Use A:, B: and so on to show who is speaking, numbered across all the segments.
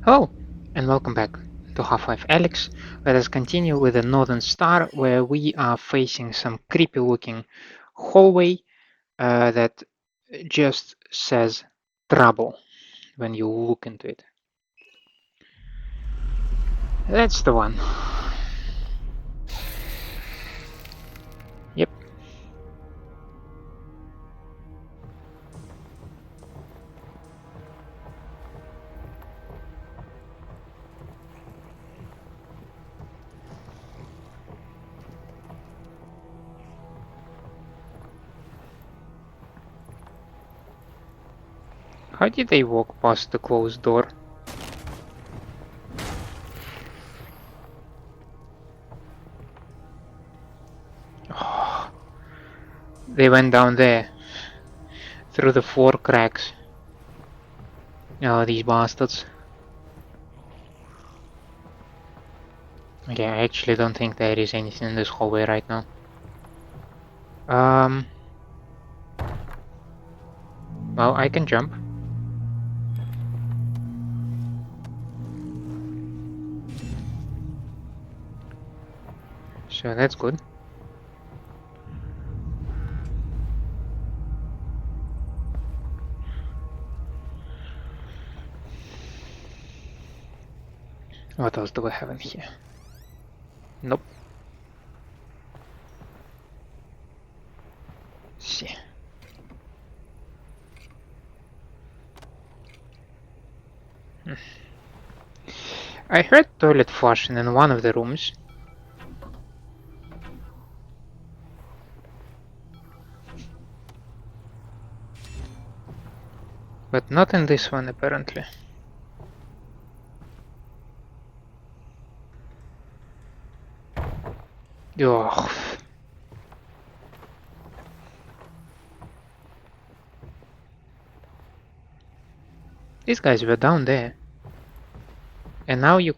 A: Hello, and welcome back to Half-Life Alyx. Let us continue with the Northern Star, where we are facing some creepy-looking hallway that just says trouble when you look into it. That's the one. Yep. How did they walk past the closed door? Oh, they went down there, through the floor cracks. Oh, these bastards. Okay, I actually don't think there is anything in this hallway right now. Well, I can jump. So that's good. What else do we have in here? Nope. Let's see. I heard toilet flushing in one of the rooms. But not in this one, apparently. Ugh. These guys were down there. And now you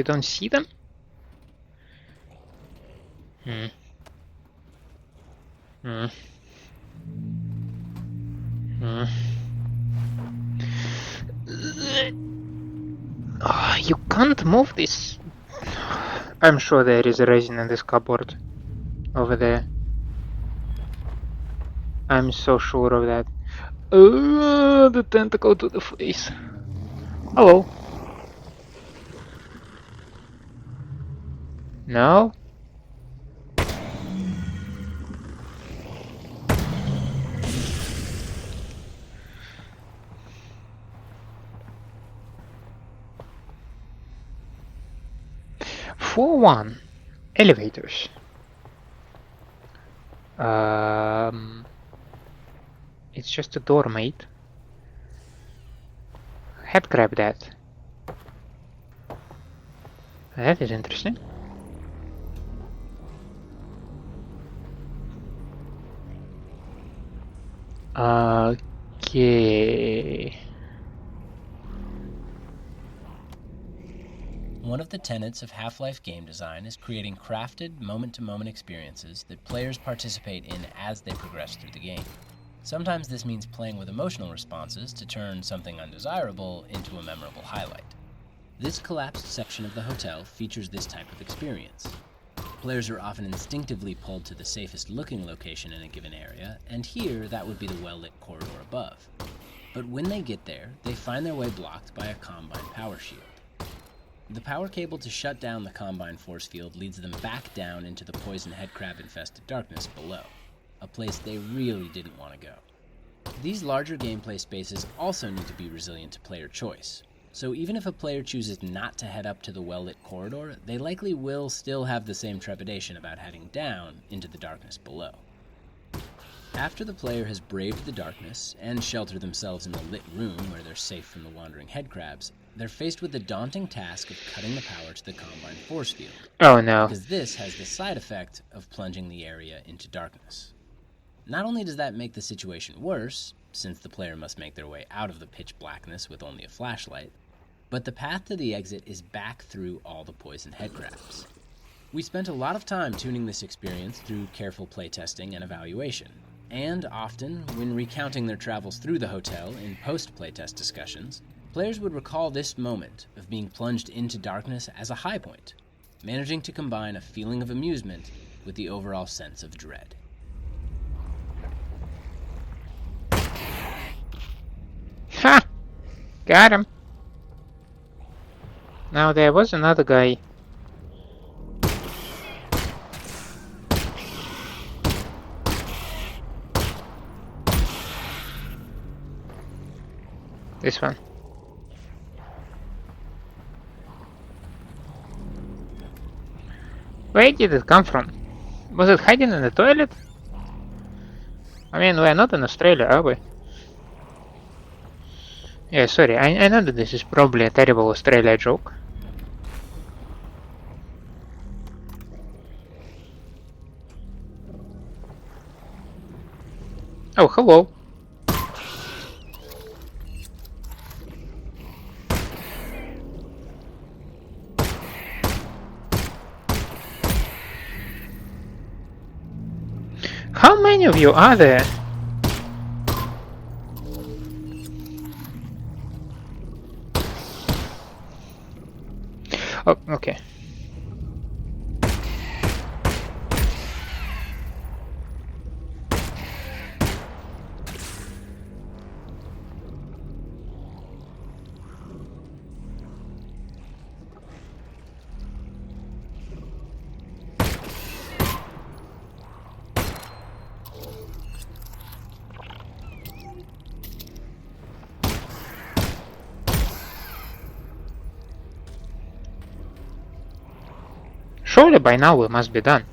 A: don't see them? Hmm. Hmm. Hmm. Oh, you can't move this. I'm sure there is a resin in this cupboard. Over there. I'm so sure of that. The tentacle to the face. Hello. No? Floor 1. Elevators. It's just a door, mate. Head grab that. That is interesting. Okay.
B: One of the tenets of Half-Life game design is creating crafted, moment-to-moment experiences that players participate in as they progress through the game. Sometimes this means playing with emotional responses to turn something undesirable into a memorable highlight. This collapsed section of the hotel features this type of experience. Players are often instinctively pulled to the safest looking location in a given area, and here that would be the well-lit corridor above. But when they get there, they find their way blocked by a Combine power shield. The power cable to shut down the Combine force field leads them back down into the poison headcrab-infested darkness below, a place they really didn't want to go. These larger gameplay spaces also need to be resilient to player choice, so even if a player chooses not to head up to the well-lit corridor, they likely will still have the same trepidation about heading down into the darkness below. After the player has braved the darkness and sheltered themselves in the lit room where they're safe from the wandering headcrabs, they're faced with the daunting task of cutting the power to the Combine force field.
A: Oh no.
B: Because this has the side effect of plunging the area into darkness. Not only does that make the situation worse, since the player must make their way out of the pitch blackness with only a flashlight, but the path to the exit is back through all the poison headcrabs. We spent a lot of time tuning this experience through careful playtesting and evaluation. And often, when recounting their travels through the hotel in post-playtest discussions, players would recall this moment of being plunged into darkness as a high point, managing to combine a feeling of amusement with the overall sense of dread.
A: Ha! Got him! Now there was another guy. This one. Where did it come from? Was it hiding in the toilet? I mean, we're not in Australia, are we? Yeah, sorry, I know that this is probably a terrible Australia joke. Oh, hello. How many of you are there? Oh, okay. Surely by now we must be done.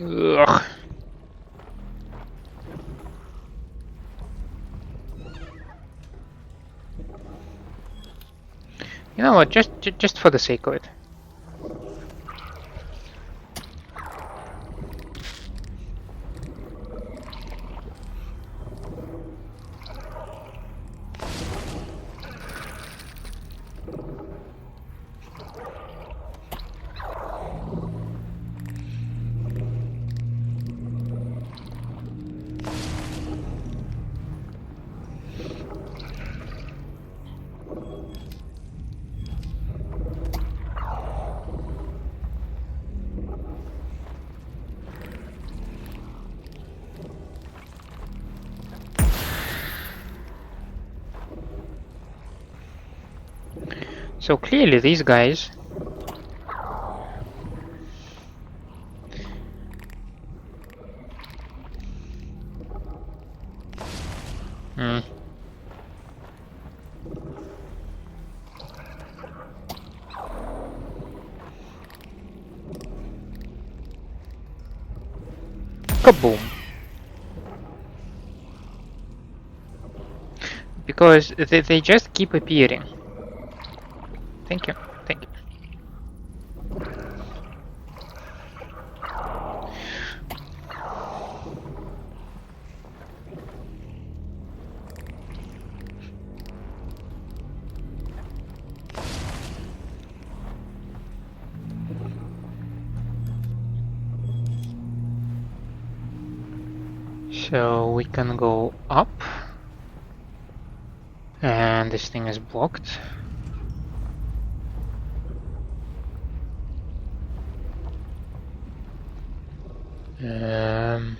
A: Ugh. You know what? Just for the sake of it. So clearly these guys hmm. Kaboom. Because they just keep appearing. Thank you. Thank you. So we can go up. And this thing is blocked. Um,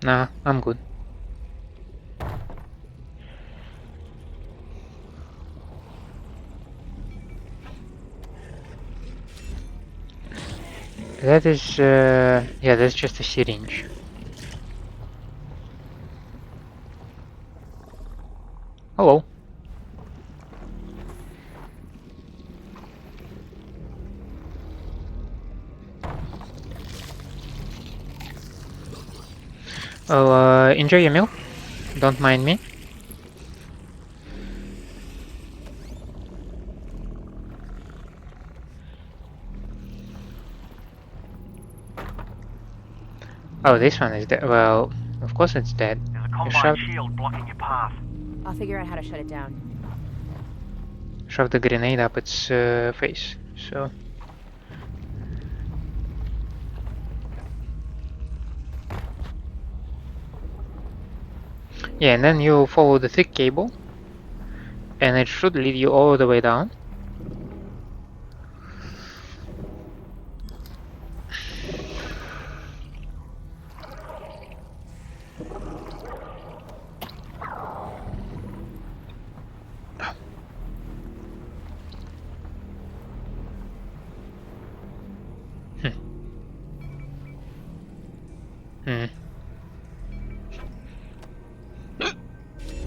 A: nah, I'm good. That is, yeah, that's just a syringe. Hello. Well, enjoy your meal. Don't mind me. Oh, this one is dead. Well, of course it's dead.
C: There's a
A: You
C: combine
A: shot.
C: shield blocking your path. I'll figure out how to shut it down.
A: Shove the grenade up its face. So. Yeah, and then you follow the thick cable, and it should lead you all the way down. Hmm.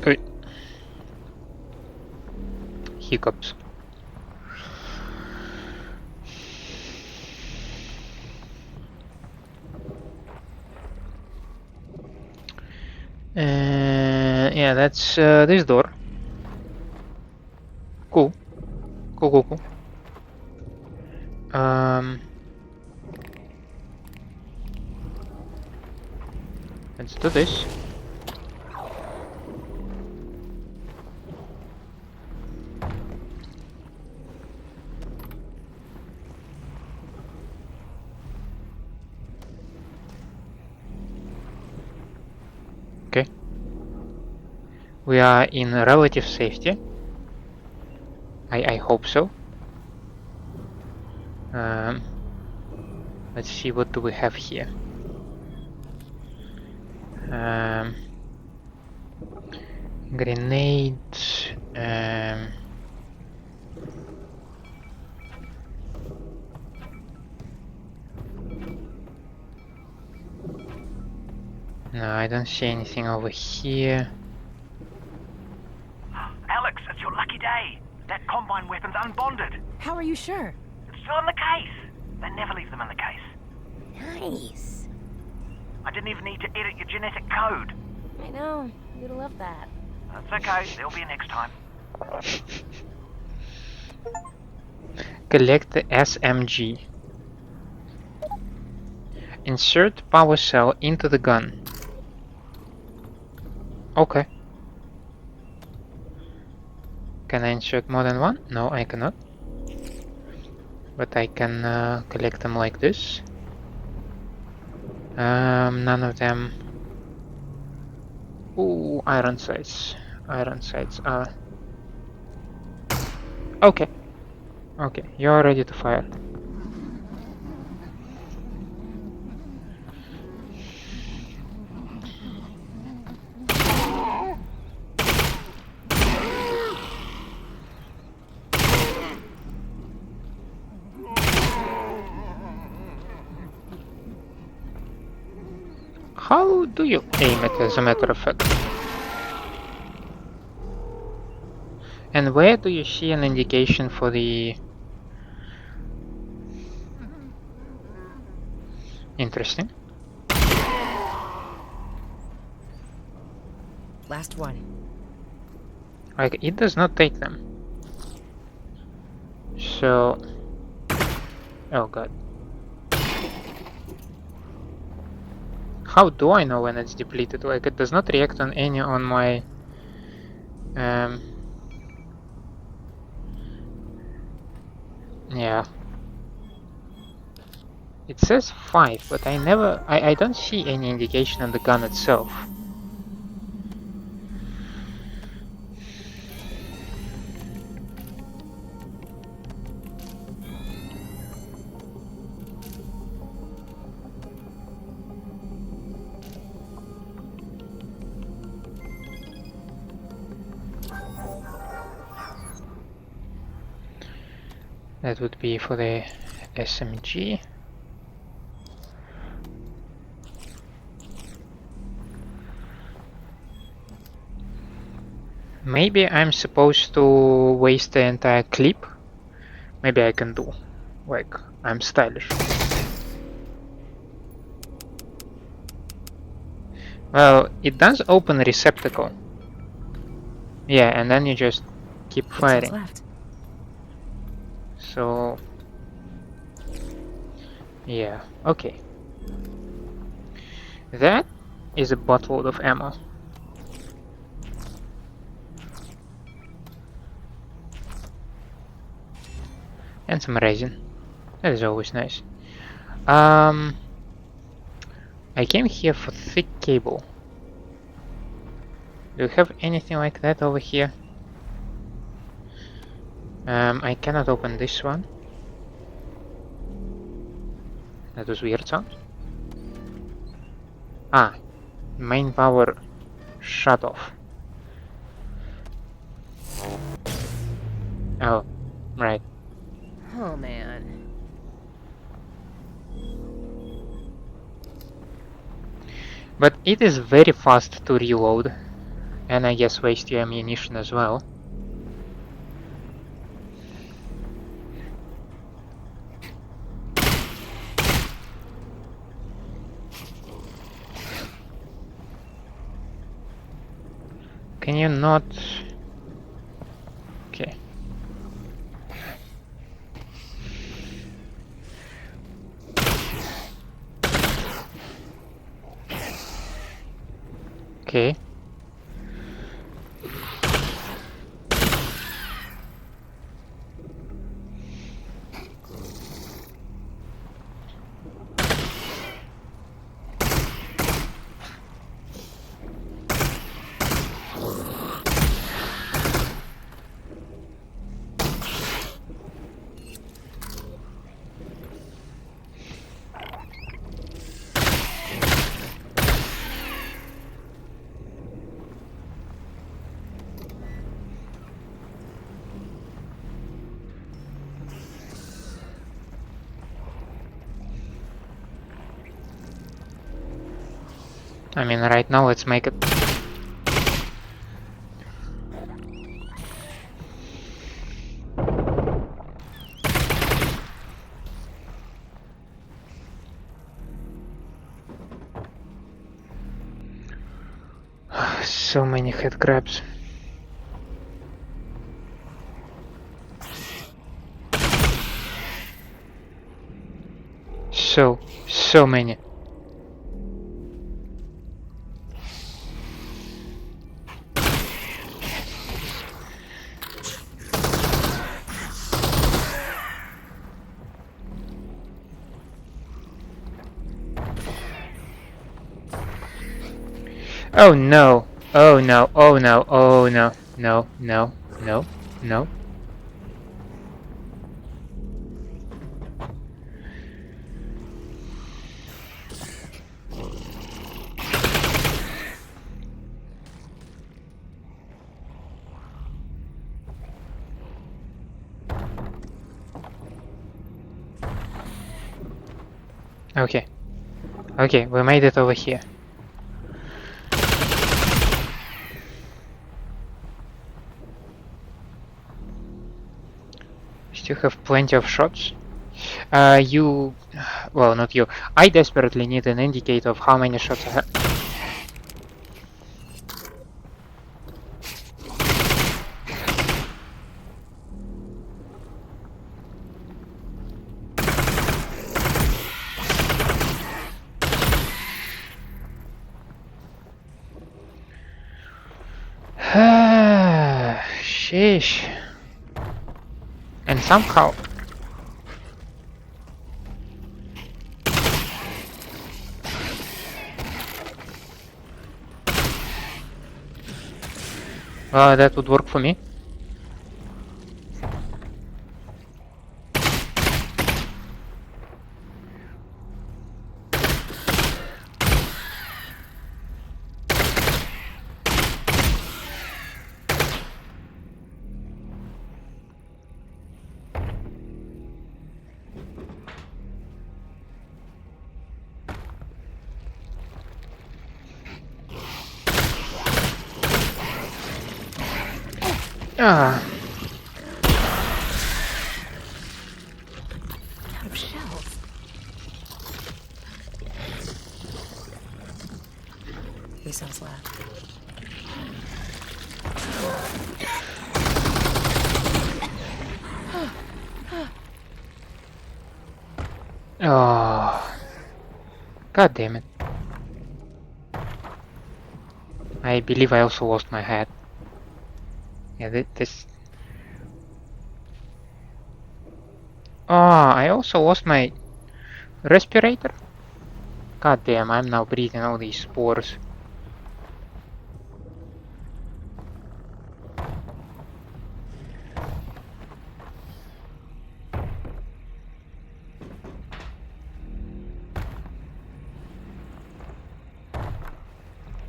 A: Wait. Hiccups. Yeah, that's this door. Cool. Cool, cool, cool. Let's do this. Okay. We are in relative safety. I hope so. Let's see, what do we have here? Grenade. No, I don't see anything over here.
D: Alyx, it's your lucky day. That combine weapon's unbonded.
C: How are you sure?
D: It's still in the case. They never leave them in the case.
C: Nice.
D: I didn't even need to edit your genetic code.
C: I know. You'd love that.
D: That's okay. There'll be a next time.
A: Collect the SMG. Insert power cell into the gun. Okay. Can I insert more than one? No, I cannot. But I can collect them like this. None of them. Ooh, iron sights. Iron sights are. Okay. Okay, you're ready to fire. How do you aim it, as a matter of fact? And where do you see an indication for the... Interesting.
C: Last one.
A: Like, it does not take them. So... Oh god. How do I know when it's depleted? Like, it does not react on any on my... Yeah. It says 5, but I don't see any indication on the gun itself. That would be for the SMG. Maybe I'm supposed to waste the entire clip. Maybe I can do. Like, I'm stylish. Well, it does open a receptacle. Yeah, and then you just keep firing.
C: Left.
A: So... Yeah, okay. That is a buttload of ammo. And some resin. That is always nice. I came here for thick cable. Do you have anything like that over here? I cannot open this one. That was weird sound. Ah, main power shut off. Oh, right.
C: Oh, man.
A: But it is very fast to reload. And I guess waste your ammunition as well. Can you not... Okay. Okay. I mean, right now, let's make it... So many head grabs. So many. Oh no! Oh no! Oh no! Oh no! No! No! No! No! Okay. Okay, we made it over here. Still have plenty of shots. You... Well, not you. I desperately need an indicator of how many shots I have. Sheesh. And somehow... that would work for me. Ah.
C: Out of shells. Three cells left.
A: Oh. God damn it. I believe I also lost my hat. Yeah, this... Ah, I also lost my respirator. God damn, I'm now breathing all these spores.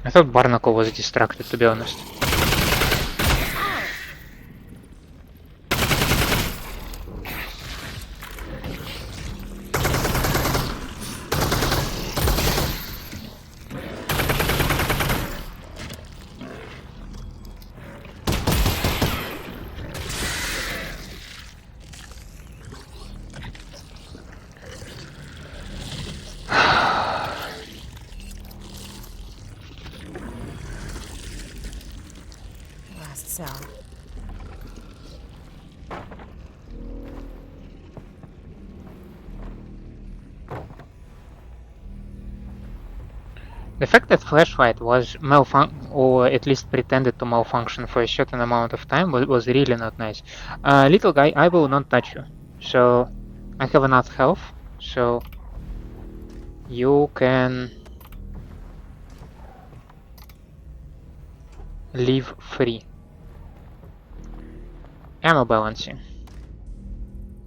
A: I thought Barnacle was distracted, to be honest.
C: Last cell.
A: The fact that Flashlight was or at least pretended to malfunction for a certain amount of time was really not nice. Little guy, I will not touch you. So, I have enough health, so you can live free. Ammo balancing.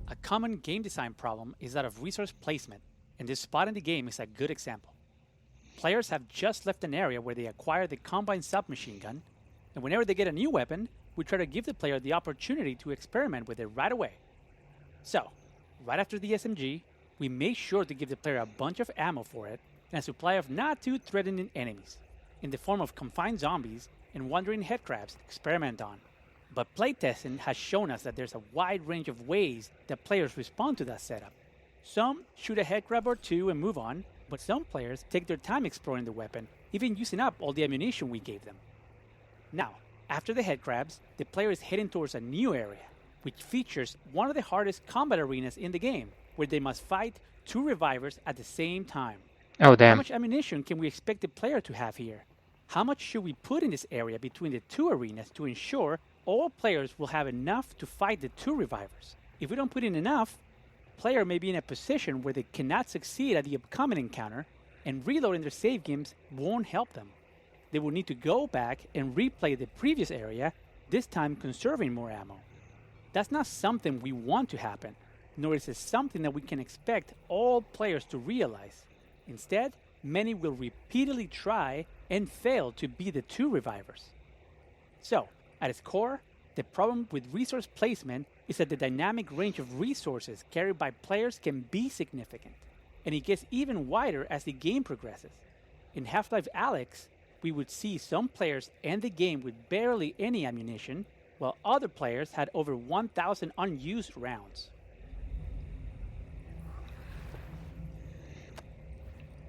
E: A common game design problem is that of resource placement, and this spot in the game is a good example. Players have just left an area where they acquire the combined submachine gun, and whenever they get a new weapon, we try to give the player the opportunity to experiment with it right away. So, right after the SMG, we make sure to give the player a bunch of ammo for it and a supply of not too threatening enemies, in the form of confined zombies and wandering headcrabs to experiment on. But playtesting has shown us that there's a wide range of ways that players respond to that setup. Some shoot a headcrab or two and move on, but some players take their time exploring the weapon, even using up all the ammunition we gave them. Now, after the headcrabs, the player is heading towards a new area, which features one of the hardest combat arenas in the game, where they must fight two revivers at the same time.
A: Oh
E: How
A: damn.
E: much ammunition can we expect the player to have here? How much should we put in this area between the two arenas to ensure all players will have enough to fight the two revivers? If we don't put in enough, the player may be in a position where they cannot succeed at the upcoming encounter, and reloading their save games won't help them. They will need to go back and replay the previous area, this time conserving more ammo. That's not something we want to happen, nor is it something that we can expect all players to realize. Instead, many will repeatedly try and fail to be the two revivers. So, at its core, the problem with resource placement is that the dynamic range of resources carried by players can be significant, and it gets even wider as the game progresses. In Half-Life Alyx, we would see some players end the game with barely any ammunition, while other players had over 1,000 unused rounds.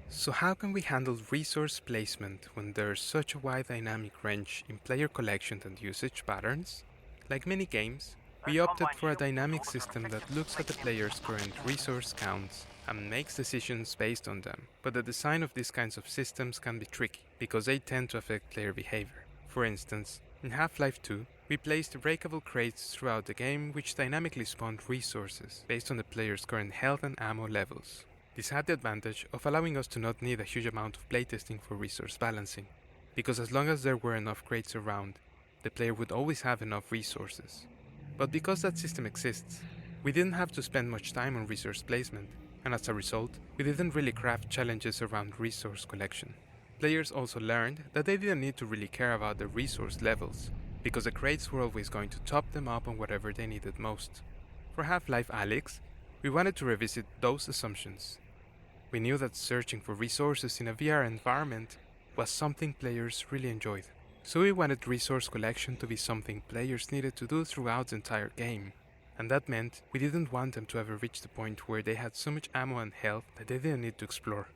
F: So how can we handle resource placement when there's such a wide dynamic range in player collection and usage patterns? Like many games, we opted for a dynamic system that looks at the player's current resource counts and makes decisions based on them. But the design of these kinds of systems can be tricky, because they tend to affect player behavior. For instance, in Half-Life 2, we placed breakable crates throughout the game which dynamically spawned resources based on the player's current health and ammo levels. This had the advantage of allowing us to not need a huge amount of playtesting for resource balancing, because as long as there were enough crates around, the player would always have enough resources. But because that system exists, we didn't have to spend much time on resource placement, and as a result, we didn't really craft challenges around resource collection. Players also learned that they didn't need to really care about the resource levels, because the crates were always going to top them up on whatever they needed most. For Half-Life Alyx, we wanted to revisit those assumptions. We knew that searching for resources in a VR environment was something players really enjoyed. So we wanted resource collection to be something players needed to do throughout the entire game. And that meant we didn't want them to ever reach the point where they had so much ammo and health that they didn't need to explore.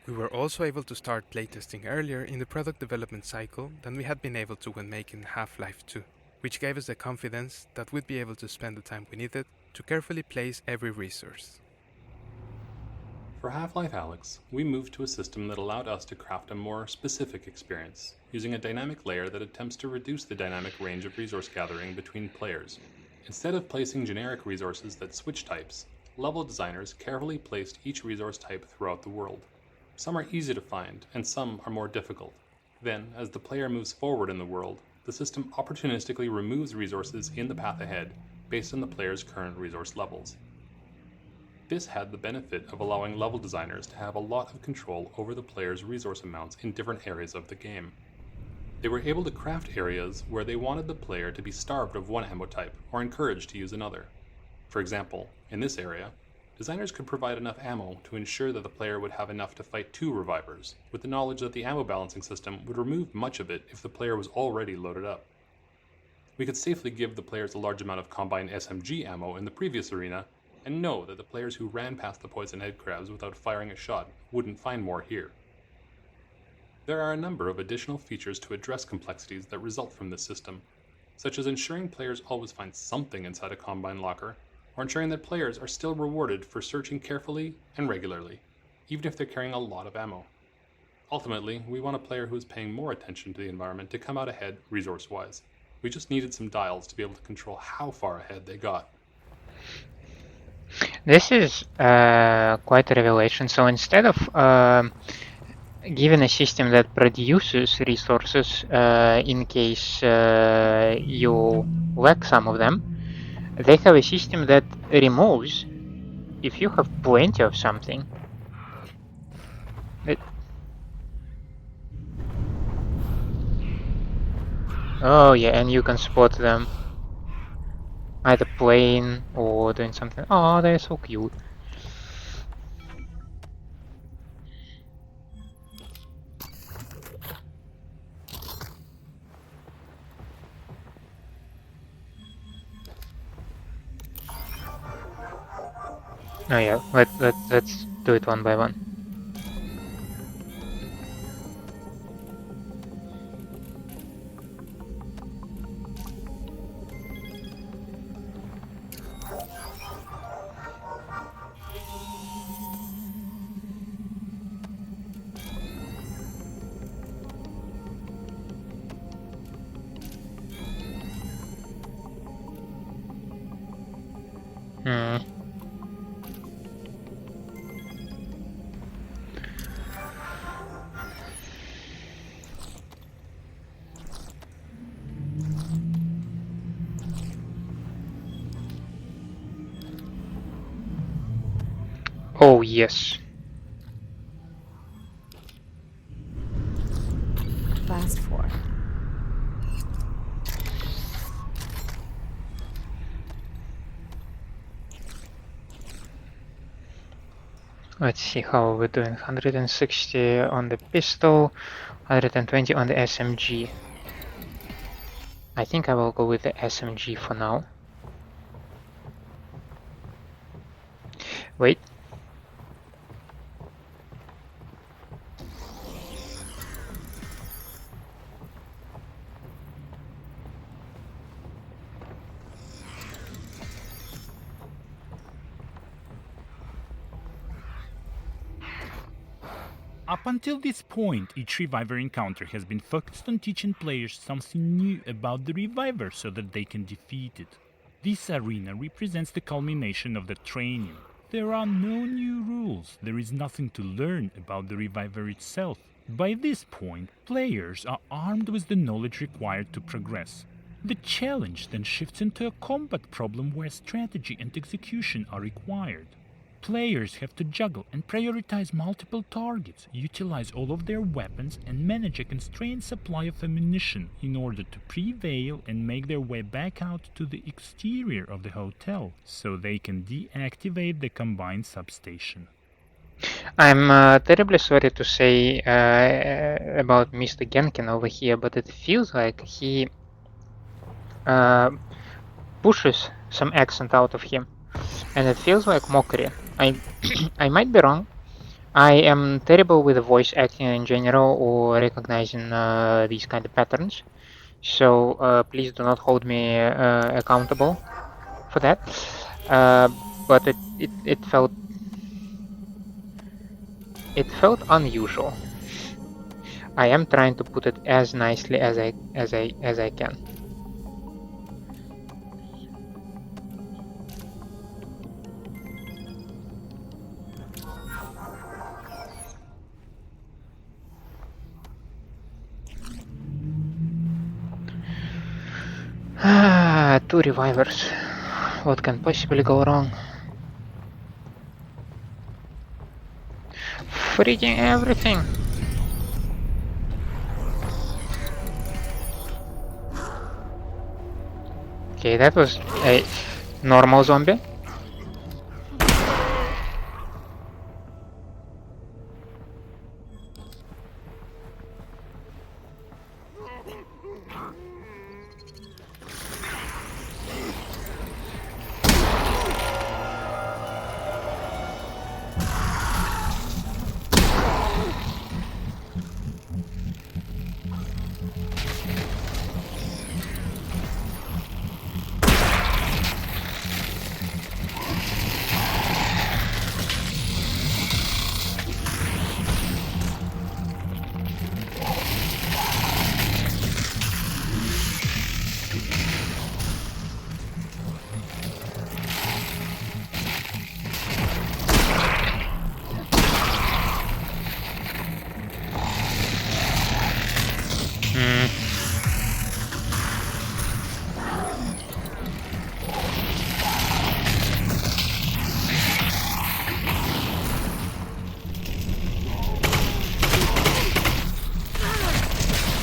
F: We were also able to start playtesting earlier in the product development cycle than we had been able to when making Half-Life 2, which gave us the confidence that we'd be able to spend the time we needed to carefully place every resource.
G: For Half-Life Alyx, we moved to a system that allowed us to craft a more specific experience, using a dynamic layer that attempts to reduce the dynamic range of resource gathering between players. Instead of placing generic resources that switch types, level designers carefully placed each resource type throughout the world. Some are easy to find, and some are more difficult. Then, as the player moves forward in the world, the system opportunistically removes resources in the path ahead based on the player's current resource levels. This had the benefit of allowing level designers to have a lot of control over the player's resource amounts in different areas of the game. They were able to craft areas where they wanted the player to be starved of one ammo type or encouraged to use another. For example, in this area, designers could provide enough ammo to ensure that the player would have enough to fight 2 revivers, with the knowledge that the ammo balancing system would remove much of it if the player was already loaded up. We could safely give the players a large amount of combined SMG ammo in the previous arena, and know that the players who ran past the poison head crabs without firing a shot wouldn't find more here. There are a number of additional features to address complexities that result from this system, such as ensuring players always find something inside a combine locker, or ensuring that players are still rewarded for searching carefully and regularly, even if they're carrying a lot of ammo. Ultimately, we want a player who is paying more attention to the environment to come out ahead resource-wise. We just needed some dials to be able to control how far ahead they got.
A: This is quite a revelation. So instead of given a system that produces resources in case you lack some of them, they have a system that removes if you have plenty of something. Oh yeah, and you can spot them either playing or doing something. Oh, they're so cute. Oh yeah, let's do it one by one. Oh yes.
C: Last 4.
A: Let's see how we're doing. 160 on the pistol, 120 on the SMG. I think I will go with the SMG for now. Wait.
H: Up until this point, each Reviver encounter has been focused on teaching players something new about the Reviver so that they can defeat it. This arena represents the culmination of the training. There are no new rules, there is nothing to learn about the Reviver itself. By this point, players are armed with the knowledge required to progress. The challenge then shifts into a combat problem where strategy and execution are required. Players have to juggle and prioritize multiple targets, utilize all of their weapons, and manage a constrained supply of ammunition in order to prevail and make their way back out to the exterior of the hotel, so they can deactivate the combined substation.
A: I'm terribly sorry to say about Mr. Genkin over here, but it feels like he pushes some accent out of him, and it feels like mockery. I might be wrong. I am terrible with voice acting in general or recognizing these kind of patterns, so please do not hold me accountable for that. But it felt unusual. I am trying to put it as nicely as I can. 2 revivers. What can possibly go wrong? Freaking everything! Okay, that was a normal zombie.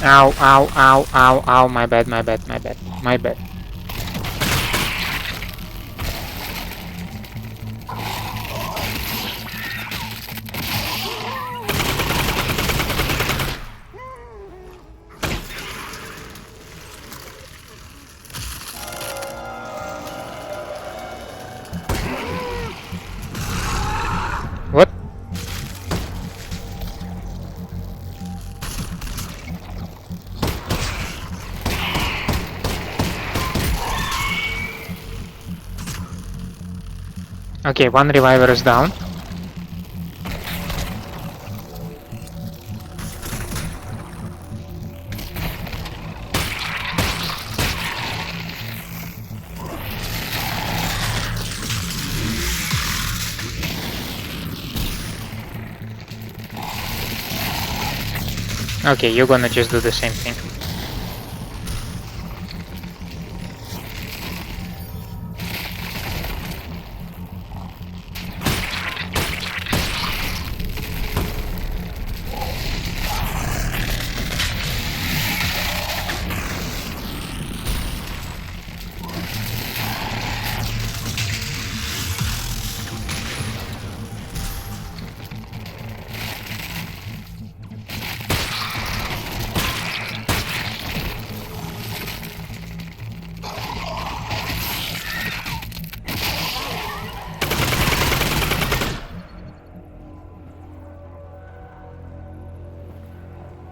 A: Ow, ow, ow, ow, ow, my bad, my bad, my bad, my bad. What? Okay, one reviver is down. Okay, you're gonna just do the same thing.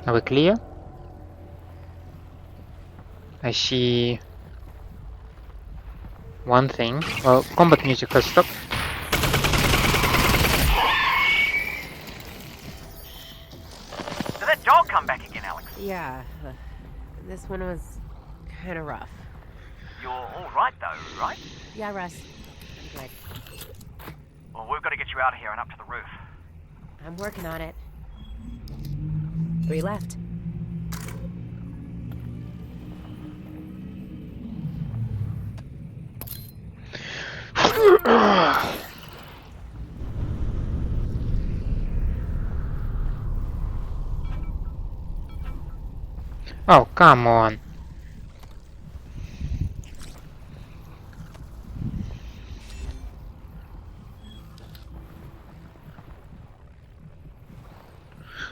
A: Are we clear? I see one thing. Well, combat music has stopped.
D: Did that dog come back again, Alyx?
C: Yeah, this one was kind of rough.
D: You're all right, though, right?
C: Yeah, Russ. I'm good.
D: Well, we've got to get you out of here and up to the roof.
C: I'm working on it. 3 left.
A: Oh, come on.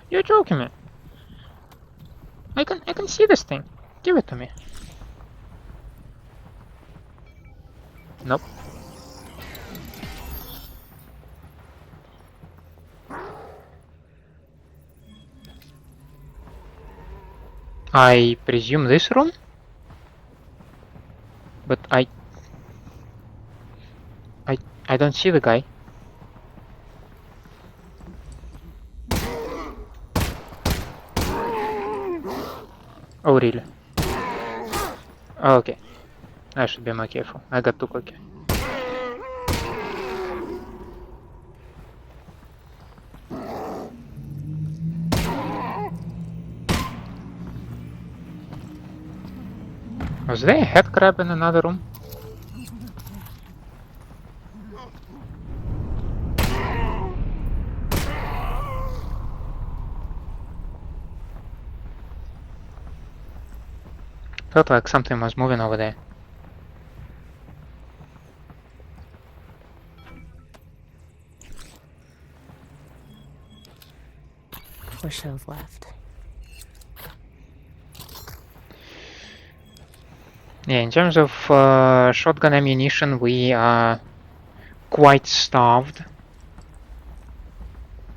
A: You're joking me. I can see this thing. Give it to me. Nope. I presume this room? But I don't see the guy. Oh really? Okay. I should be more careful. I got too cocky. Was there a head crab in another room? Felt like something was moving over there.
C: 4 shells left.
A: Yeah, in terms of shotgun ammunition, we are quite starved.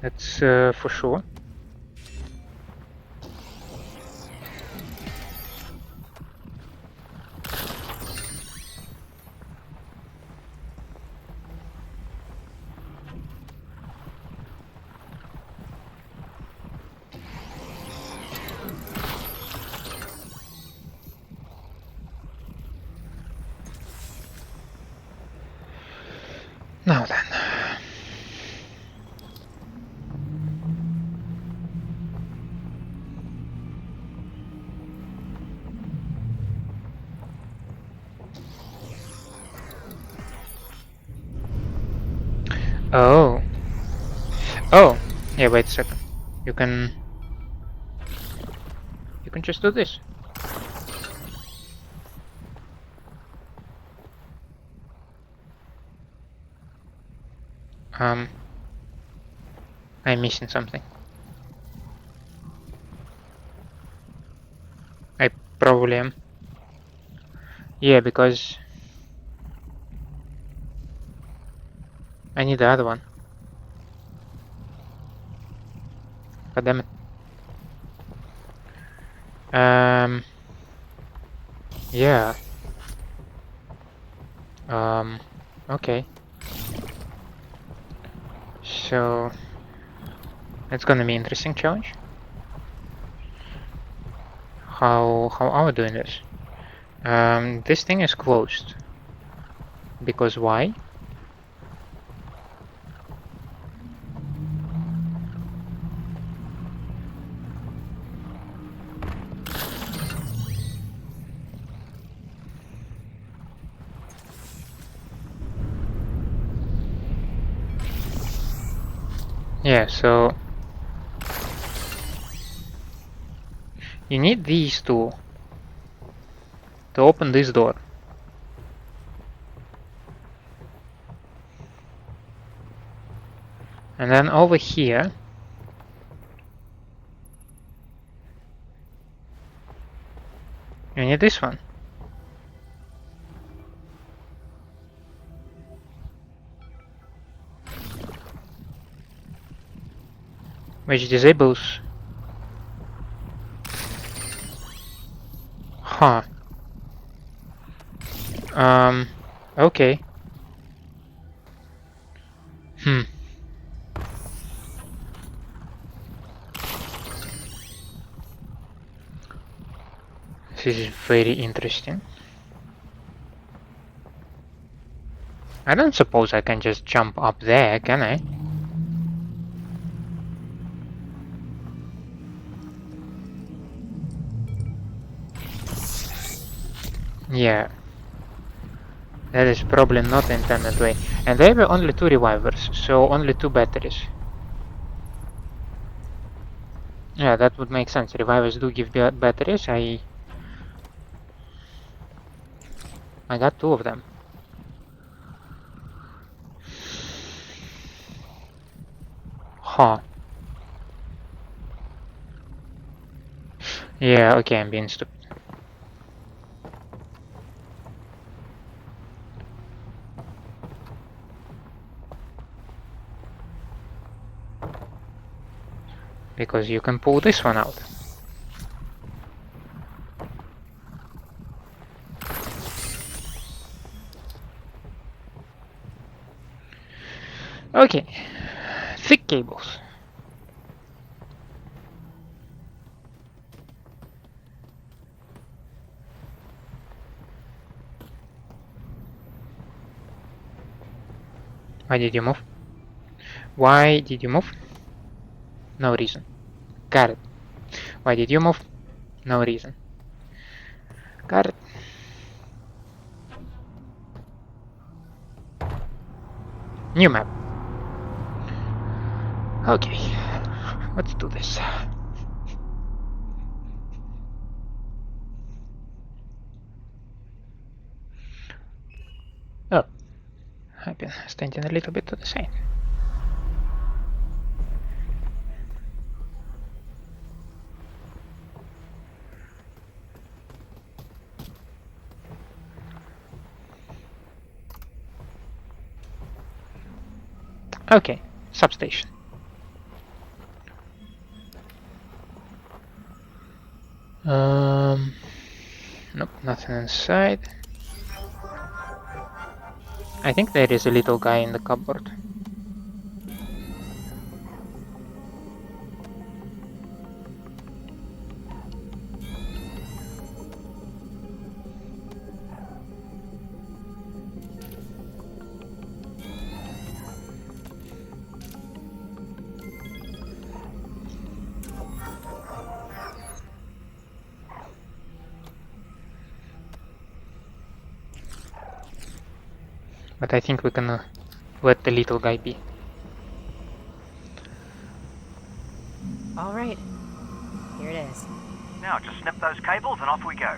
A: That's for sure. Now then. Oh. Oh. Yeah, wait a second. You can just do this. I'm missing something. I probably am. Yeah, because I need the other one. God damn it. Yeah. Okay. So it's gonna be interesting challenge. How are we doing this? This thing is closed. Because why? Yeah, so you need these two to open this door. And then over here, you need this one. Which disables. Huh. Okay. This is very interesting. I don't suppose I can just jump up there, can I? Yeah. That is probably not the intended way. And there were only 2 revivers, so only 2 batteries. Yeah, that would make sense. Revivers do give batteries. I got 2 of them. Huh. Yeah, okay, I'm being stupid. Because you can pull this one out. Okay. Thick cables. Why did you move? Why did you move? No reason. Got it. Why did you move? No reason. Got it. New map. Okay, let's do this. Oh, I've been standing a little bit to the side. Okay, substation. Nope, nothing inside. I think there is a little guy in the cupboard. But I think we can let the little guy be.
C: All right. Here it is.
D: Now just snip those cables and off we go.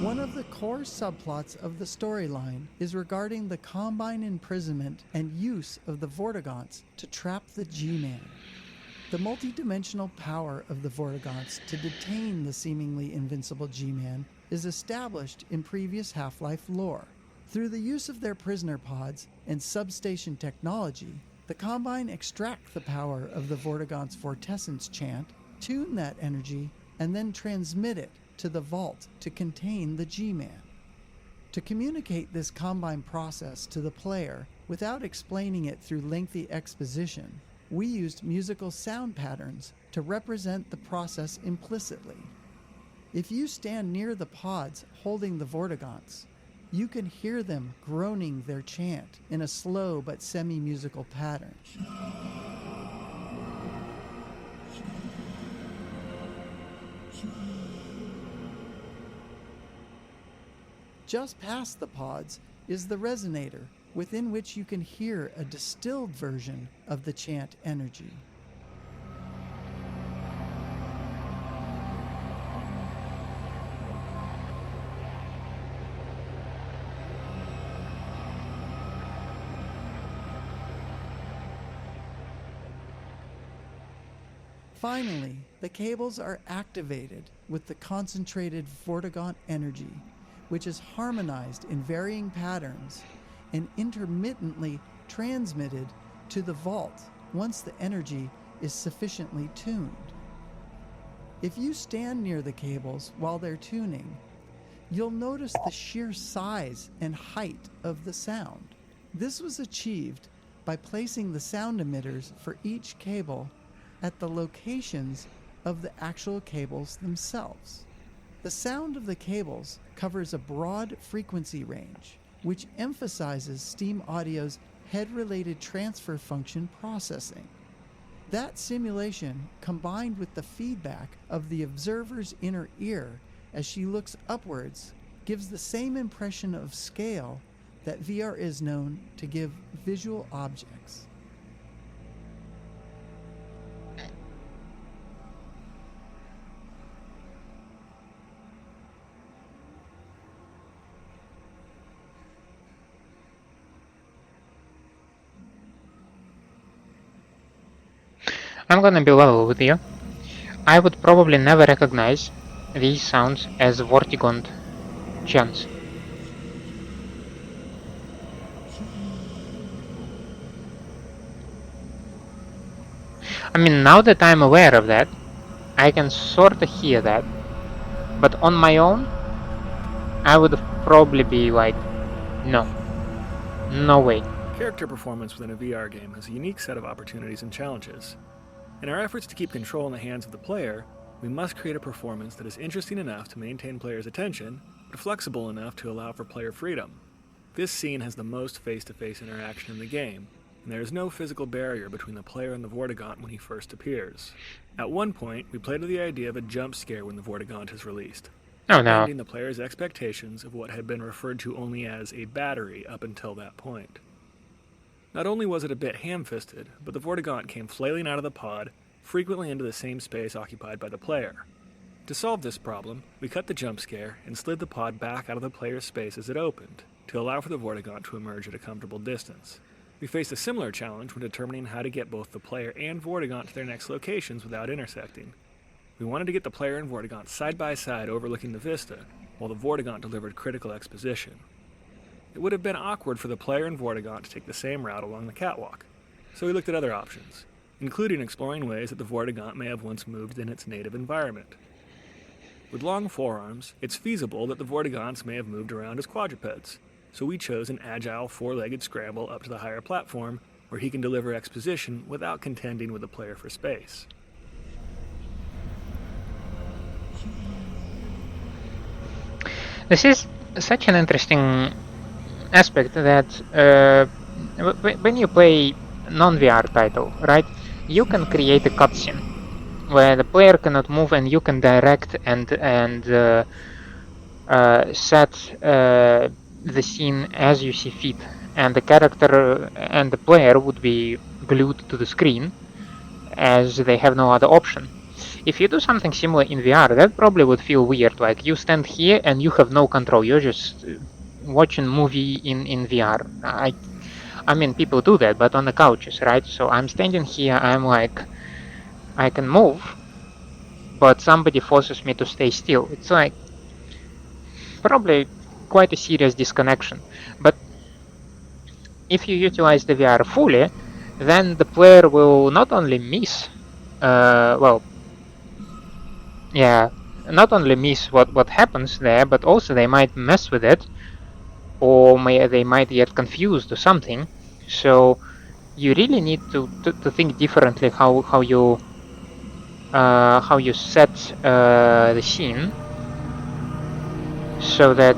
I: One of the core subplots of the storyline is regarding the Combine imprisonment and use of the Vortigaunts to trap the G-Man. The multi-dimensional power of the Vortigaunts to detain the seemingly invincible G-Man is established in previous Half-Life lore. Through the use of their prisoner pods and substation technology, the Combine extract the power of the Vortigaunt's Vortessence chant, tune that energy, and then transmit it to the vault to contain the G-Man. To communicate this Combine process to the player without explaining it through lengthy exposition, we used musical sound patterns to represent the process implicitly. If you stand near the pods holding the Vortigaunts, you can hear them groaning their chant in a slow but semi-musical pattern. Just past the pods is the resonator, within which you can hear a distilled version of the chant energy. Finally, the cables are activated with the concentrated Vortigaunt energy, which is harmonized in varying patterns and intermittently transmitted to the vault once the energy is sufficiently tuned. If you stand near the cables while they're tuning, you'll notice the sheer size and height of the sound. This was achieved by placing the sound emitters for each cable at the locations of the actual cables themselves. The sound of the cables covers a broad frequency range, which emphasizes Steam Audio's head-related transfer function processing. That simulation, combined with the feedback of the observer's inner ear as she looks upwards, gives the same impression of scale that VR is known to give visual objects.
A: I'm gonna be level with you. I would probably never recognize these sounds as Vortigaunt chants. I mean, now that I'm aware of that, I can sorta hear that, but on my own, I would probably be like, no way.
J: Character performance within a VR game has a unique set of opportunities and challenges. In our efforts to keep control in the hands of the player, we must create a performance that is interesting enough to maintain players' attention, but flexible enough to allow for player freedom. This scene has the most face-to-face interaction in the game, and there is no physical barrier between the player and the Vortigaunt when he first appears. At one point, we played with the idea of a jump scare when the Vortigaunt is released.
A: Oh no.
J: upending the player's expectations of what had been referred to only as a battery up until that point. Not only was it a bit ham-fisted, but the Vortigaunt came flailing out of the pod, frequently into the same space occupied by the player. To solve this problem, we cut the jump scare and slid the pod back out of the player's space as it opened, to allow for the Vortigaunt to emerge at a comfortable distance. We faced a similar challenge when determining how to get both the player and Vortigaunt to their next locations without intersecting. We wanted to get the player and Vortigaunt side by side overlooking the vista, while the Vortigaunt delivered critical exposition. It would have been awkward for the player and Vortigaunt to take the same route along the catwalk, so we looked at other options, including exploring ways that the Vortigaunt may have once moved in its native environment. With long forearms, it's feasible that the Vortigaunts may have moved around as quadrupeds, so we chose an agile four-legged scramble up to the higher platform where he can deliver exposition without contending with the player for space.
A: This is such an interesting aspect that when you play non-VR title, right, you can create a cutscene where the player cannot move and you can direct and set the scene as you see fit, and the character and the player would be glued to the screen as they have no other option. If you do something similar in VR, that probably would feel weird, like you stand here and you have no control, you're just watching movie in VR. I mean, people do that, but on the couches, right? So I'm standing here, I'm like, I can move, but somebody forces me to stay still. It's like probably quite a serious disconnection. But if you utilize the VR fully, then the player will not only miss, not only miss what happens there, but also they might mess with it, or they might get confused or something. So you really need to think differently how you set the scene so that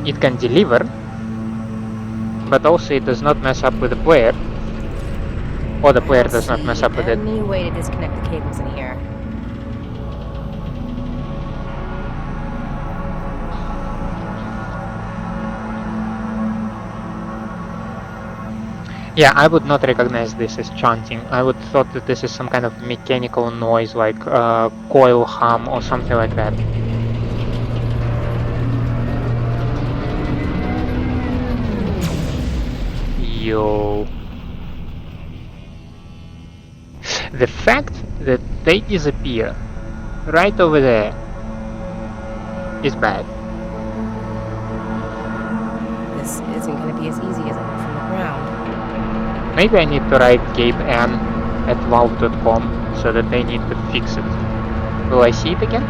A: it can deliver, but also it does not mess up with the player, or the player does not mess up with it.
C: Any way to disconnect the cables in here?
A: Yeah, I would not recognize this as chanting. I would thought that this is some kind of mechanical noise, like coil hum or something like that. Yo. The fact that they disappear right over there is bad.
C: This isn't going to be as easy as it looks from the ground.
A: Maybe I need to write Gabe N at valve.com so that they need to fix it. Will I see it again?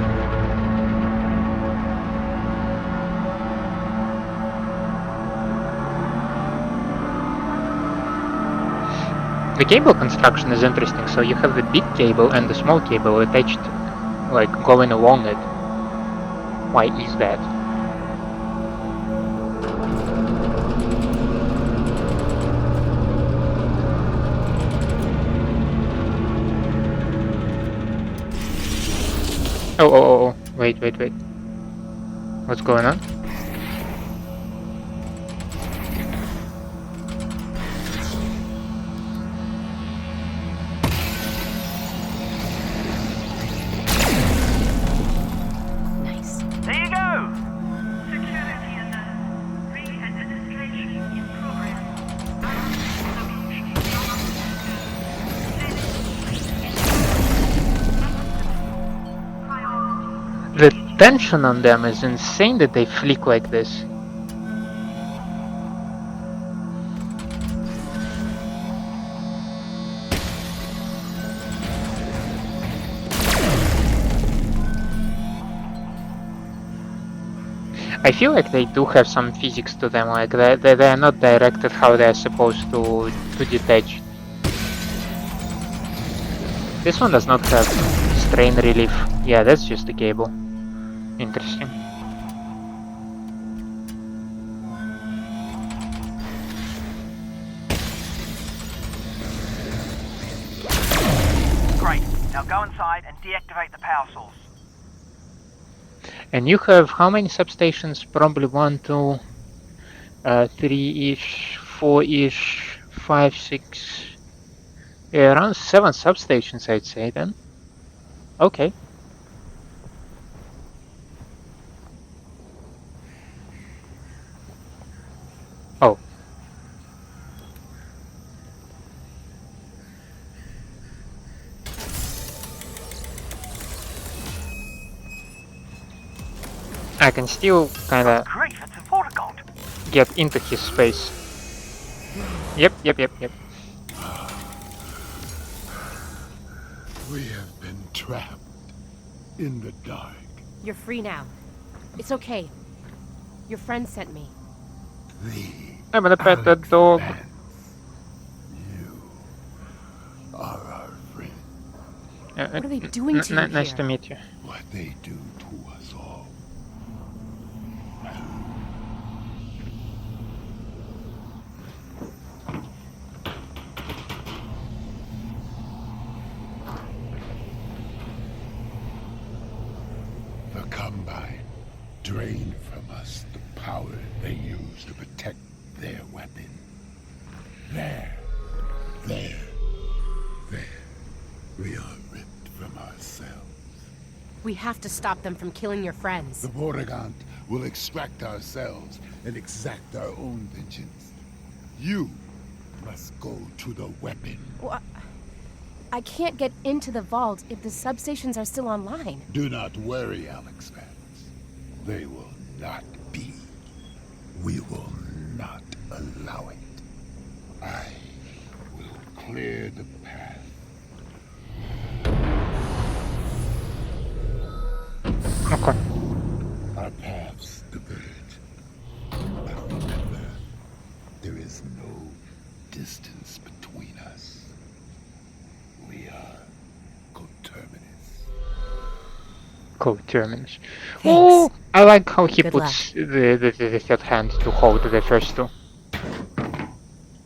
A: The cable construction is interesting, so you have the big cable and the small cable attached, like going along it. Why is that? Oh, wait. What's going on?
C: Nice.
D: There you go!
K: Security alert. Re-administration in progress.
A: The tension on them is insane that they flick like this. I feel like they do have some physics to them, like they are not directed how they are supposed to detach. This one does not have strain relief. Yeah, that's just a cable. Interesting.
D: Great. Now go inside and deactivate the power source.
A: And you have how many substations? Probably 1, 2, 3-ish, 4-ish, 5, 6, yeah, around 7 substations, I'd say then. Okay. Oh. I can still kinda
D: Grief, it's a Vortigaunt.
A: get into his space. Yep.
L: We have been trapped in the dark.
C: You're free now. It's okay. Your friend sent me.
A: I'm gonna pet the dog.
L: You are our friend.
C: What are they doing to you
A: Nice
C: here?
A: to meet you.
L: What they do to us all. The Combine drained from us the power they use to protect their weapon. There. We are ripped from ourselves.
C: We have to stop them from killing your friends.
L: The Vortigaunt will extract ourselves and exact our own vengeance. You must go to the weapon.
C: Well, I can't get into the vault if the substations are still online.
L: Do not worry, Alyx fans. They will not be. We will not allow it. I will clear the path.
A: Okay.
L: Our paths diverge. But remember, there is no distance between us. We are coterminous.
A: Coterminous. Oh, I like how he puts the third hand to hold the first two.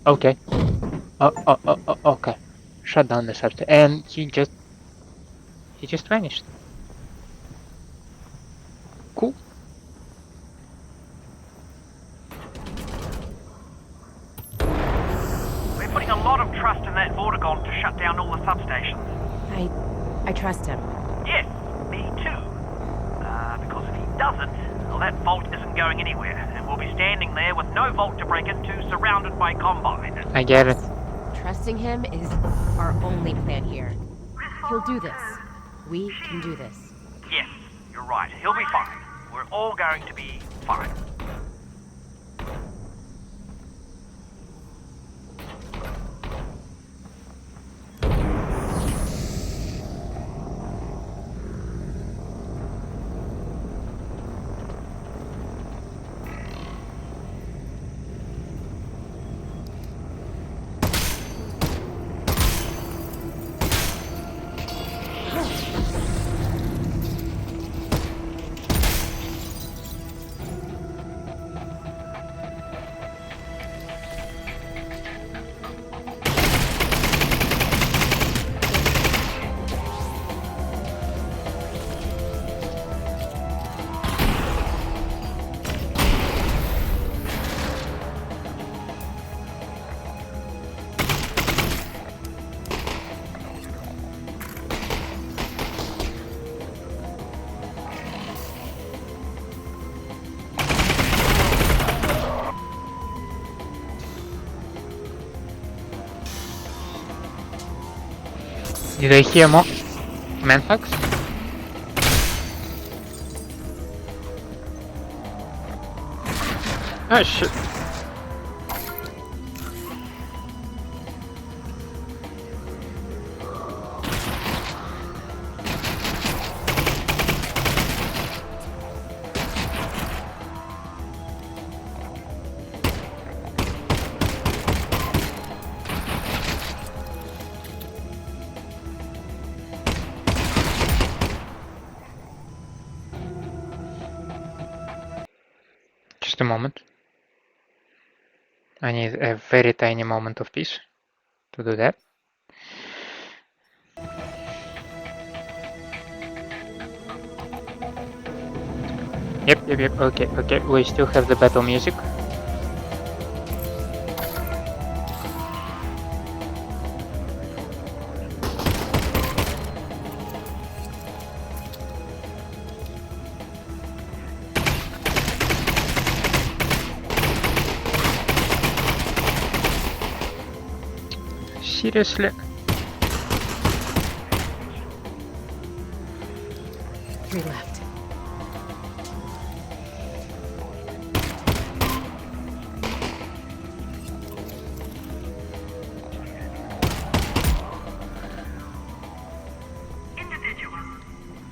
A: Okay. Okay. Shut down the substation, and he just vanished. Cool.
D: We're putting a lot of trust in that Vortigaunt to shut down all the substations.
C: I trust him.
D: Yes, me too. Because if he doesn't, well, that vault isn't going anywhere, and we'll be standing there with no vault to break into, surrounded by Combine.
A: I get it.
C: Trusting him is our only plan here. He'll do this. We can do this.
D: Yes, you're right. He'll be fine. We're all going to be fine.
A: Did I hear more manhugs? Oh shit. Just a moment. I need a very tiny moment of peace to do that. Yep. Okay. We still have the battle music. Seriously?
C: Three left.
K: Individual,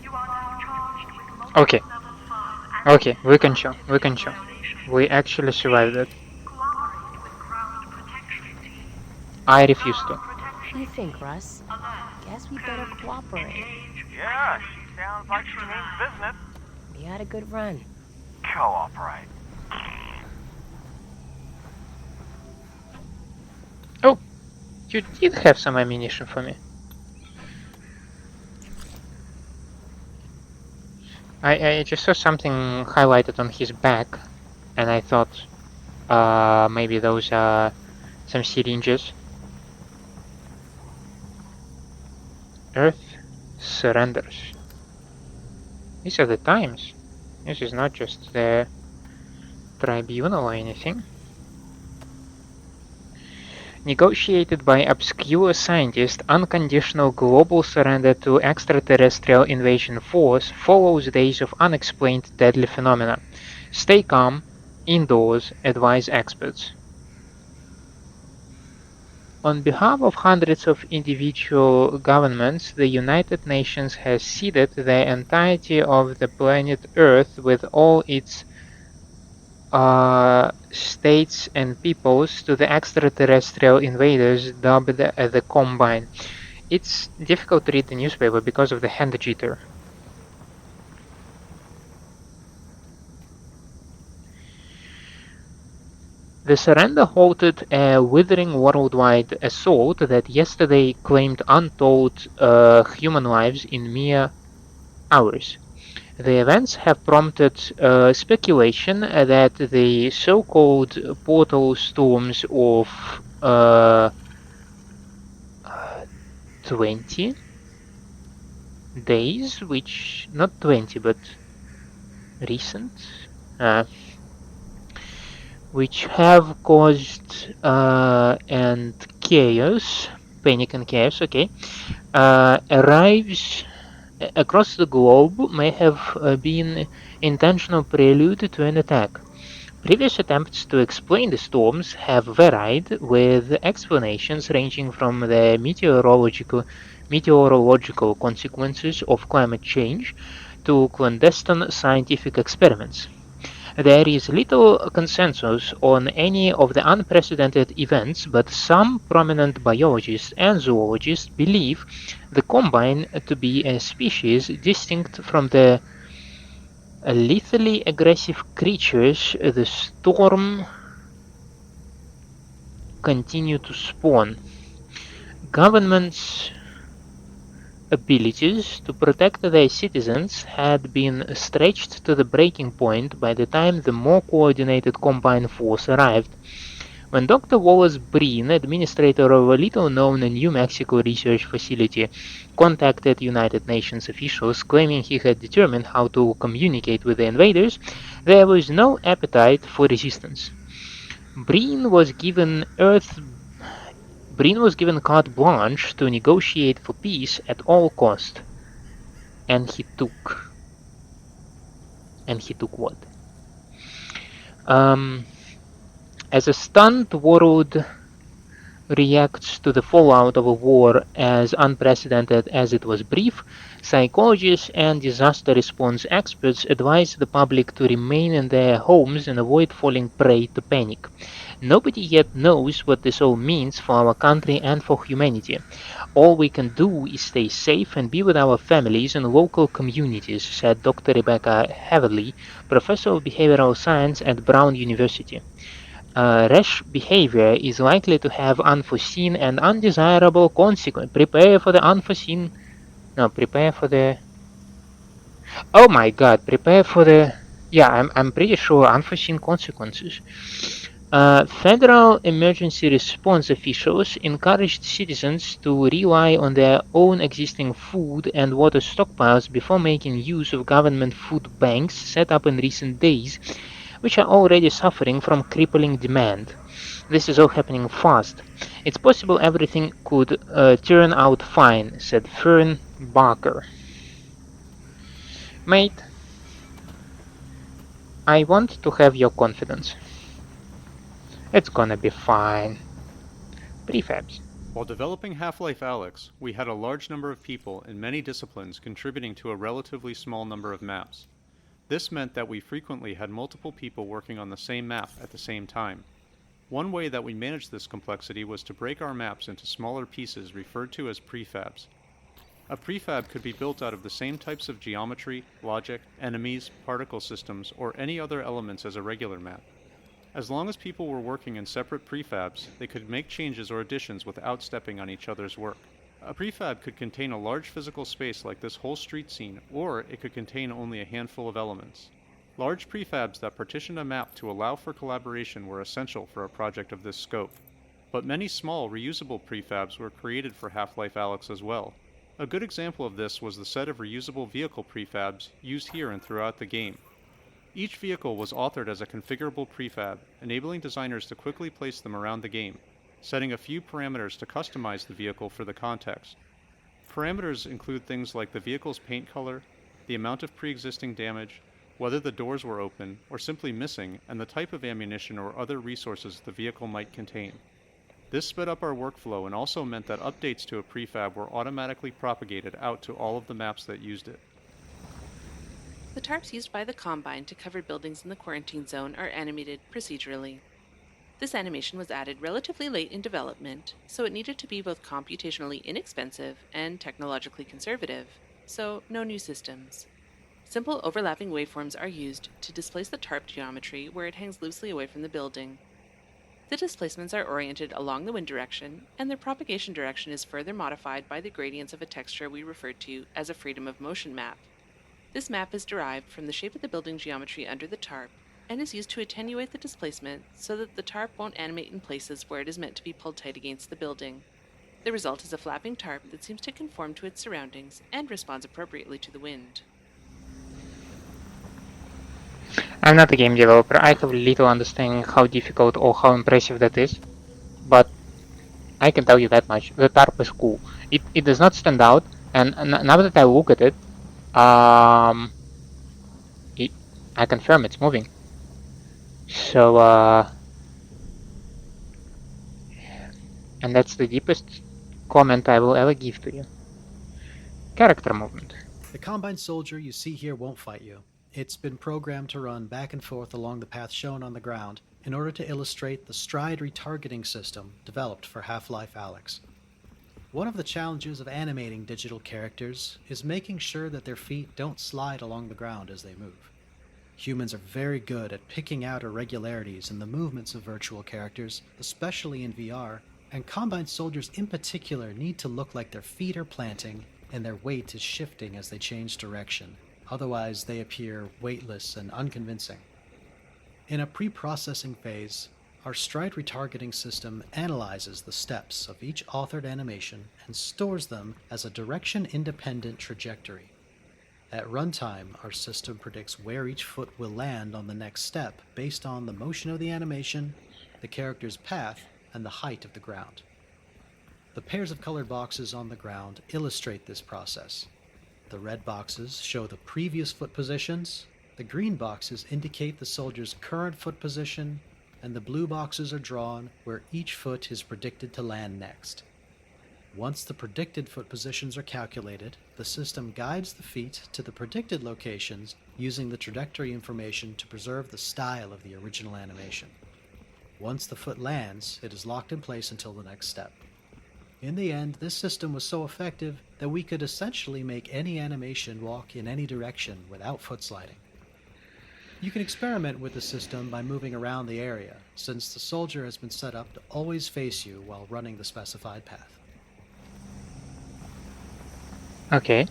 K: you are now charged with multiple
A: Okay.
K: level 5
A: Okay, we can show. We actually survived it.
K: Cooperate with ground protection team.
A: I refuse to.
C: What do you think, Russ? Guess we better cooperate.
D: Yeah, she sounds like she means business.
C: We had a good run.
D: Cooperate.
A: Oh, you did have some ammunition for me. I just saw something highlighted on his back, and I thought maybe those are some syringes. Earth surrenders. These are the times. This is not just the tribunal or anything. Negotiated by obscure scientists, unconditional global surrender to extraterrestrial invasion force follows days of unexplained deadly phenomena. Stay calm, indoors, advise experts. On behalf of hundreds of individual governments, the United Nations has ceded the entirety of the planet Earth with all its states and peoples to the extraterrestrial invaders dubbed the Combine. It's difficult to read the newspaper because of the hand jitter. The surrender halted a withering worldwide assault that yesterday claimed untold human lives in mere hours. The events have prompted speculation that the so-called portal storms of 20 days, which not 20 but recent, which have caused and chaos, panic and chaos, okay, arrives across the globe may have been intentional prelude to an attack. Previous attempts to explain the storms have varied, with explanations ranging from the meteorological consequences of climate change to clandestine scientific experiments. There is little consensus on any of the unprecedented events, but some prominent biologists and zoologists believe the Combine to be a species distinct from the lethally aggressive creatures the storm continue to spawn. Governments' abilities to protect their citizens had been stretched to the breaking point by the time the more coordinated Combine force arrived. When Dr. Wallace Breen, administrator of a little-known New Mexico research facility, contacted United Nations officials claiming he had determined how to communicate with the invaders, there was no appetite for resistance. Breen was given carte blanche to negotiate for peace at all cost. And he took what? As a stunned world reacts to the fallout of a war as unprecedented as it was brief, psychologists and disaster response experts advise the public to remain in their homes and avoid falling prey to panic. Nobody yet knows what this all means for our country and for humanity. All we can do is stay safe and be with our families and local communities, said Dr. Rebecca Heatherly, professor of behavioral science at Brown University. Rash behavior is likely to have unforeseen and undesirable consequences. Prepare for the unforeseen. No, prepare for the. Oh my god, prepare for the. Yeah, I'm pretty sure unforeseen consequences. Federal emergency response officials encouraged citizens to rely on their own existing food and water stockpiles before making use of government food banks set up in recent days, which are already suffering from crippling demand. This is all happening fast. It's possible everything could turn out fine, said Fern Barker. Mate, I want to have your confidence. It's gonna be fine. Prefabs.
M: While developing Half-Life Alyx, we had a large number of people in many disciplines contributing to a relatively small number of maps. This meant that we frequently had multiple people working on the same map at the same time. One way that we managed this complexity was to break our maps into smaller pieces referred to as prefabs. A prefab could be built out of the same types of geometry, logic, enemies, particle systems, or any other elements as a regular map. As long as people were working in separate prefabs, they could make changes or additions without stepping on each other's work. A prefab could contain a large physical space like this whole street scene, or it could contain only a handful of elements. Large prefabs that partitioned a map to allow for collaboration were essential for a project of this scope. But many small, reusable prefabs were created for Half-Life Alyx as well. A good example of this was the set of reusable vehicle prefabs used here and throughout the game. Each vehicle was authored as a configurable prefab, enabling designers to quickly place them around the game, setting a few parameters to customize the vehicle for the context. Parameters include things like the vehicle's paint color, the amount of pre-existing damage, whether the doors were open or simply missing, and the type of ammunition or other resources the vehicle might contain. This sped up our workflow and also meant that updates to a prefab were automatically propagated out to all of the maps that used it.
N: The tarps used by the Combine to cover buildings in the quarantine zone are animated procedurally. This animation was added relatively late in development, so it needed to be both computationally inexpensive and technologically conservative, so no new systems. Simple overlapping waveforms are used to displace the tarp geometry where it hangs loosely away from the building. The displacements are oriented along the wind direction, and their propagation direction is further modified by the gradients of a texture we refer to as a freedom of motion map. This map is derived from the shape of the building geometry under the tarp, and is used to attenuate the displacement so that the tarp won't animate in places where it is meant to be pulled tight against the building. The result is a flapping tarp that seems to conform to its surroundings and responds appropriately to the wind.
A: I'm not a game developer. I have little understanding how difficult or how impressive that is, but I can tell you that much. The tarp is cool. It does not stand out, and now that I look at it, I confirm it's moving. So, and that's the deepest comment I will ever give to you. Character movement.
O: The Combine soldier you see here won't fight you. It's been programmed to run back and forth along the path shown on the ground in order to illustrate the stride retargeting system developed for Half-Life Alyx. One of the challenges of animating digital characters is making sure that their feet don't slide along the ground as they move. Humans are very good at picking out irregularities in the movements of virtual characters, especially in VR, and Combine soldiers in particular need to look like their feet are planting and their weight is shifting as they change direction. Otherwise, they appear weightless and unconvincing. In a pre-processing phase, our stride retargeting system analyzes the steps of each authored animation and stores them as a direction-independent trajectory. At runtime, our system predicts where each foot will land on the next step based on the motion of the animation, the character's path, and the height of the ground. The pairs of colored boxes on the ground illustrate this process. The red boxes show the previous foot positions, the green boxes indicate the soldier's current foot position, and the blue boxes are drawn where each foot is predicted to land next. Once the predicted foot positions are calculated, the system guides the feet to the predicted locations using the trajectory information to preserve the style of the original animation. Once the foot lands, it is locked in place until the next step. In the end, this system was so effective that we could essentially make any animation walk in any direction without foot sliding. You can experiment with the system by moving around the area, since the soldier has been set up to always face you while running the specified path.
A: Okay.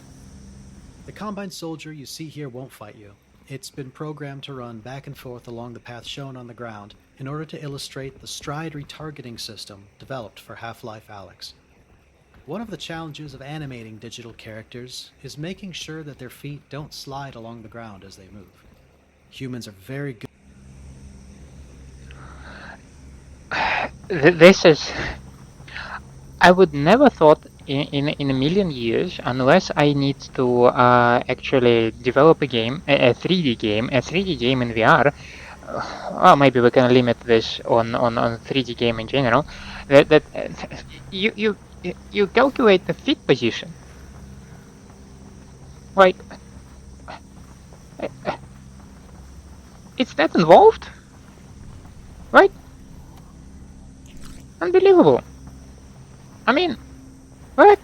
O: The Combine soldier you see here won't fight you. It's been programmed to run back and forth along the path shown on the ground in order to illustrate the stride retargeting system developed for Half-Life Alyx. One of the challenges of animating digital characters is making sure that their feet don't slide along the ground as they move. Humans are very good.
A: This is... I would never thought in a million years, unless I need to actually develop a game, a 3D game, in VR. Well, maybe we can limit this on 3D game in general. That you calculate the feet position. Like, it's that involved, right? Unbelievable. I mean, what?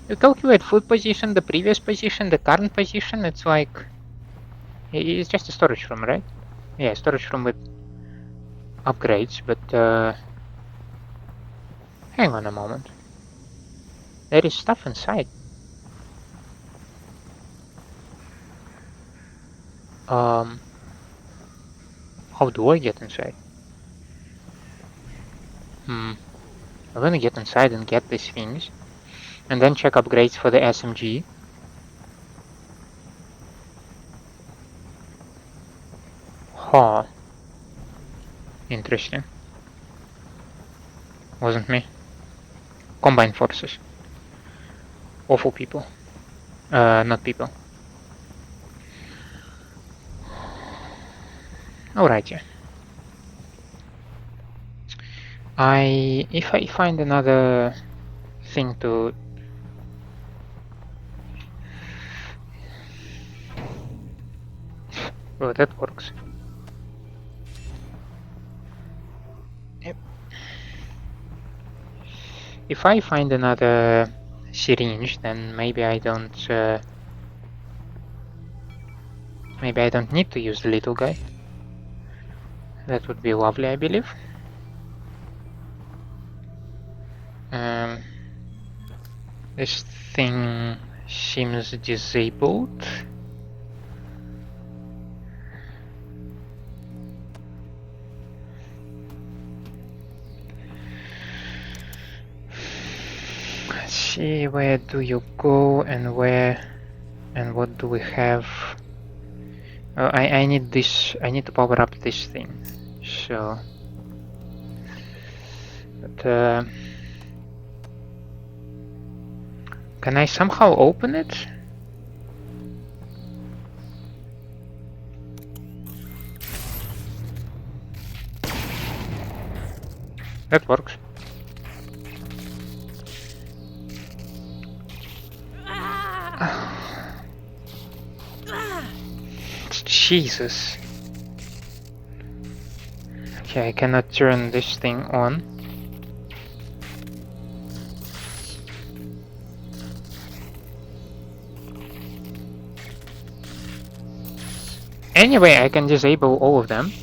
A: You calculate foot position, the previous position, the current position. It's like, it's just a storage room, right? Yeah, storage room with upgrades, but hang on a moment. There is stuff inside. How do I get inside? I'm gonna get inside and get these things, and then check upgrades for the SMG. Huh. Interesting. Wasn't me. Combined forces. Awful people. Not people. Alrighty. If I find another thing to... Oh, that works. Yep. If I find another syringe, then maybe I don't need to use the little guy. That would be lovely, I believe. This thing seems disabled. Let's see, where do you go and where and what do we have? I need this. I need to power up this thing. So, but can I somehow open it? That works. Jesus. Okay, I cannot turn this thing on. Anyway, I can disable all of them.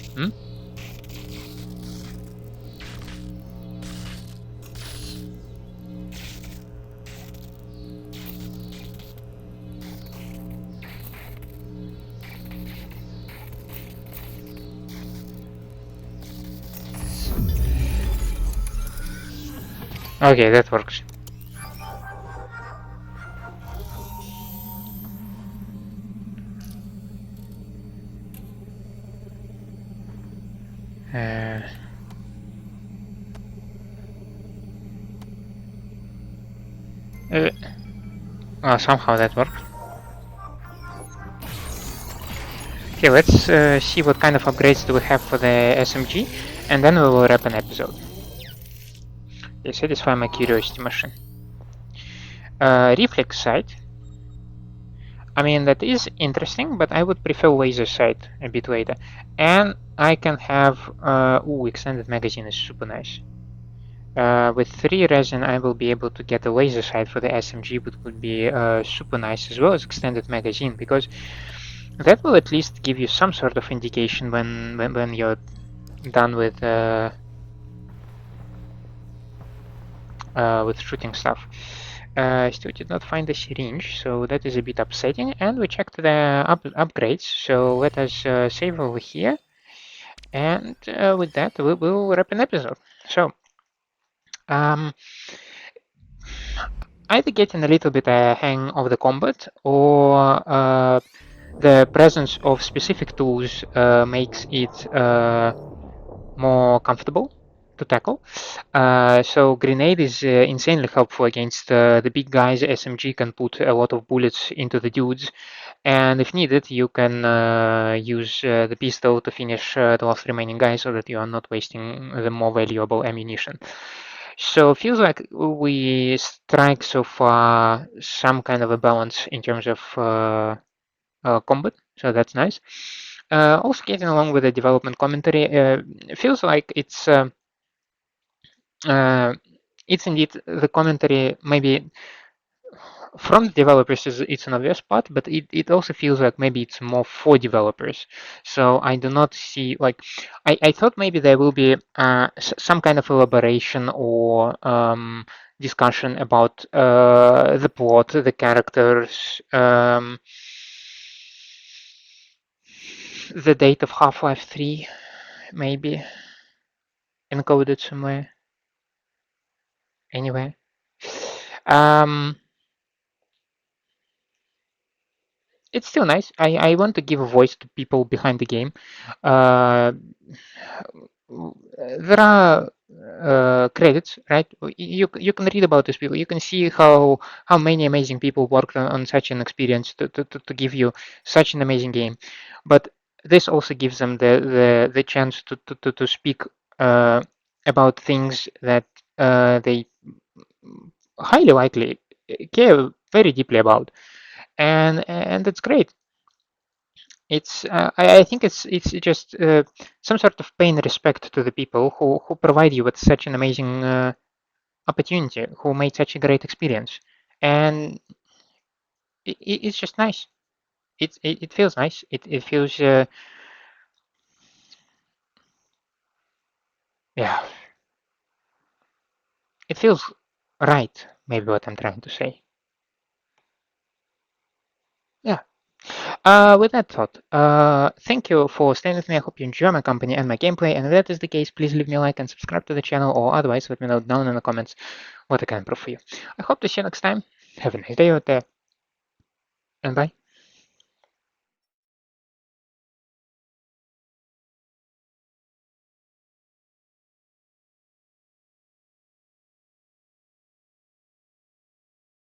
A: Okay, that works. Somehow that works. Okay, let's see what kind of upgrades do we have for the SMG, and then we will wrap an episode. They satisfy my curiosity machine. Reflex sight. I mean, that is interesting, but I would prefer laser sight a bit later. And I can have... extended magazine is super nice. With 3 resin, I will be able to get a laser sight for the SMG, which would be super nice, as well as extended magazine, because that will at least give you some sort of indication when you're done with shooting stuff. Still did not find the syringe, so that is a bit upsetting. And we checked the upgrades, so let us save over here. And with that, we will wrap an episode. So, either getting a little bit a hang of the combat, or the presence of specific tools makes it more comfortable to tackle. So grenade is insanely helpful against the big guys. SMG can put a lot of bullets into the dudes, and if needed, you can use the pistol to finish the last remaining guy so that you are not wasting the more valuable ammunition. So it feels like we strike so far some kind of a balance in terms of combat, so that's nice. Also getting along with the development commentary, it feels like it's indeed the commentary maybe from developers is it's an obvious part, but it also feels like maybe it's more for developers. So I do not see like I thought maybe there will be some kind of elaboration or discussion about the plot, the characters, the date of Half-Life 3, maybe encoded somewhere, anywhere. It's still nice. I want to give a voice to people behind the game. Uh, there are credits, right? You can read about these people. You can see how many amazing people worked on such an experience to give you such an amazing game. But this also gives them the chance to speak about things that they highly likely care very deeply about, and that's great. It's I think it's just some sort of paying respect to the people who provide you with such an amazing opportunity, who made such a great experience, and it's just nice. It feels nice. It feels yeah. It feels right. Maybe what I'm trying to say. Yeah. With that thought, thank you for staying with me. I hope you enjoy my company and my gameplay. And if that is the case, please leave me a like and subscribe to the channel, or otherwise let me know down in the comments what I can improve for you. I hope to see you next time. Have a nice day out there, and bye.